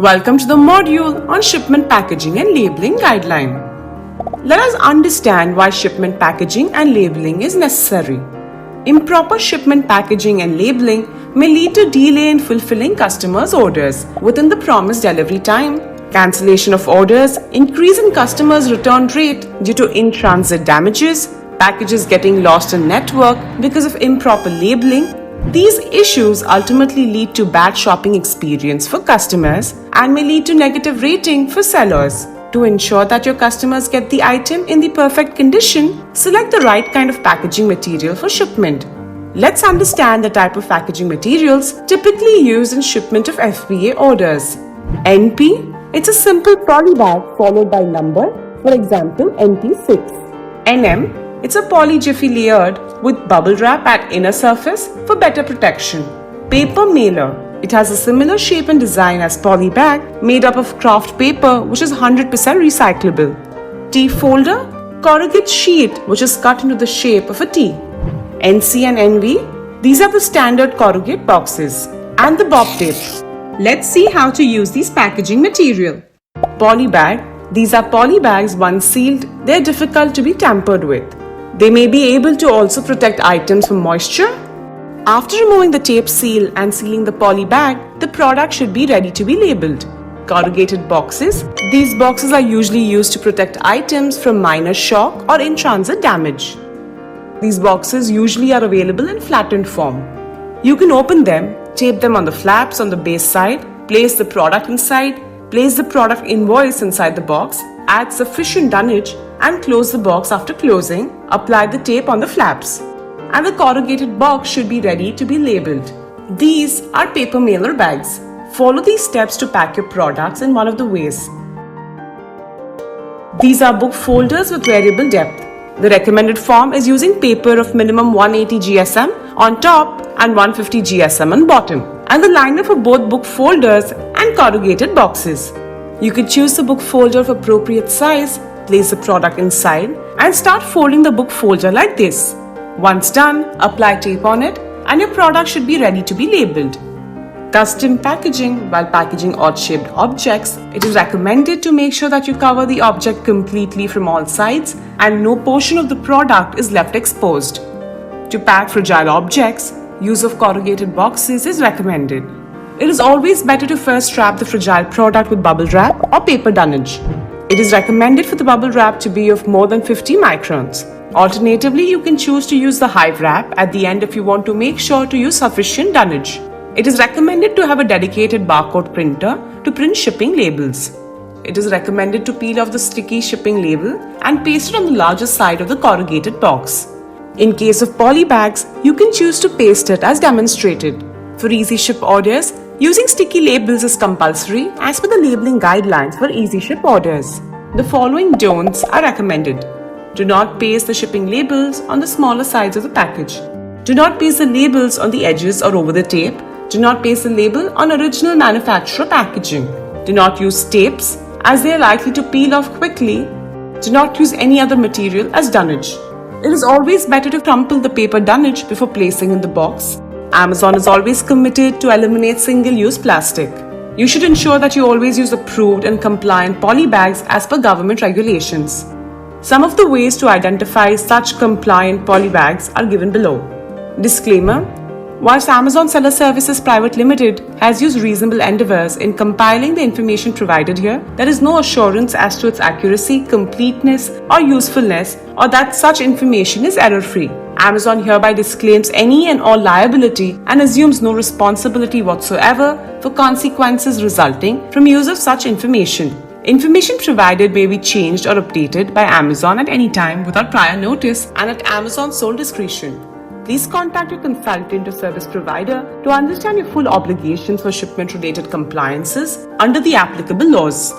Welcome to the module on shipment packaging and labeling guideline. Let us understand why shipment packaging and labeling is necessary. Improper shipment packaging and labeling may lead to delay in fulfilling customers' orders within the promised delivery time, cancellation of orders, increase in customers' return rate due to in-transit damages, packages getting lost in network because of improper labeling. These issues ultimately lead to bad shopping experience for customers and may lead to negative rating for sellers. To ensure that your customers get the item in the perfect condition, select the right kind of packaging material for shipment. Let's understand the type of packaging materials typically used in shipment of FBA orders. NP, it's a simple poly bag followed by number, for example NP6. NM, it's a poly jiffy layered with bubble wrap at inner surface for better protection. Paper mailer, it has a similar shape and design as poly bag made up of kraft paper which is 100% recyclable. T folder, corrugate sheet which is cut into the shape of a T. NC and NV, these are the standard corrugate boxes. And the bob tape. Let's see how to use these packaging material. Poly bag, these are poly bags once sealed, they are difficult to be tampered with. They may be able to also protect items from moisture. After removing the tape seal and sealing the poly bag, the product should be ready to be labeled. Corrugated boxes. These boxes are usually used to protect items from minor shock or in-transit damage. These boxes usually are available in flattened form. You can open them, tape them on the flaps on the base side, place the product inside, place the product invoice inside the box, add sufficient dunnage and close the box after closing, apply the tape on the flaps. And the corrugated box should be ready to be labeled. These are paper mailer bags. Follow these steps to pack your products in one of the ways. These are book folders with variable depth. The recommended form is using paper of minimum 180 GSM on top and 150 GSM on bottom, and the liner for both book folders and corrugated boxes. You can choose the book folder of appropriate size, place the product inside, and start folding the book folder like this. Once done, apply tape on it, and your product should be ready to be labeled. Custom packaging. While packaging odd-shaped objects, it is recommended to make sure that you cover the object completely from all sides and no portion of the product is left exposed. To pack fragile objects, use of corrugated boxes is recommended. It is always better to first wrap the fragile product with bubble wrap or paper dunnage. It is recommended for the bubble wrap to be of more than 50 microns. Alternatively, you can choose to use the hive wrap at the end if you want to make sure to use sufficient dunnage. It is recommended to have a dedicated barcode printer to print shipping labels. It is recommended to peel off the sticky shipping label and paste it on the larger side of the corrugated box. In case of poly bags, you can choose to paste it as demonstrated. For easy ship orders, using sticky labels is compulsory as per the labeling guidelines for easy ship orders. The following don'ts are recommended. Do not paste the shipping labels on the smaller sides of the package. Do not paste the labels on the edges or over the tape. Do not paste the label on original manufacturer packaging. Do not use tapes as they are likely to peel off quickly. Do not use any other material as dunnage. It is always better to crumple the paper dunnage before placing in the box. Amazon is always committed to eliminate single-use plastic. You should ensure that you always use approved and compliant poly bags as per government regulations. Some of the ways to identify such compliant poly bags are given below. Disclaimer: whilst Amazon Seller Services Private Limited has used reasonable endeavors in compiling the information provided here, there is no assurance as to its accuracy, completeness, or usefulness, or that such information is error-free. Amazon hereby disclaims any and all liability and assumes no responsibility whatsoever for consequences resulting from use of such information. Information provided may be changed or updated by Amazon at any time without prior notice and at Amazon's sole discretion. Please contact your consultant or service provider to understand your full obligations for shipment-related compliances under the applicable laws.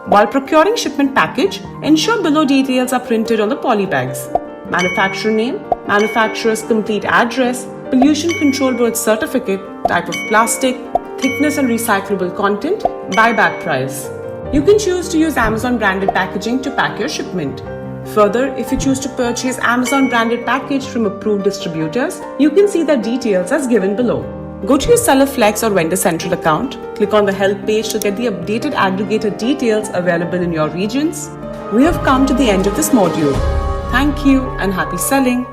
While procuring shipment package, ensure below details are printed on the poly bags. Manufacturer name, manufacturer's complete address, pollution control board certificate, type of plastic, thickness and recyclable content, buyback price. You can choose to use Amazon branded packaging to pack your shipment. Further, if you choose to purchase Amazon branded package from approved distributors, you can see the details as given below. Go to your Seller Flex or Vendor Central account. Click on the help page to get the updated aggregator details available in your regions. We have come to the end of this module. Thank you and happy selling.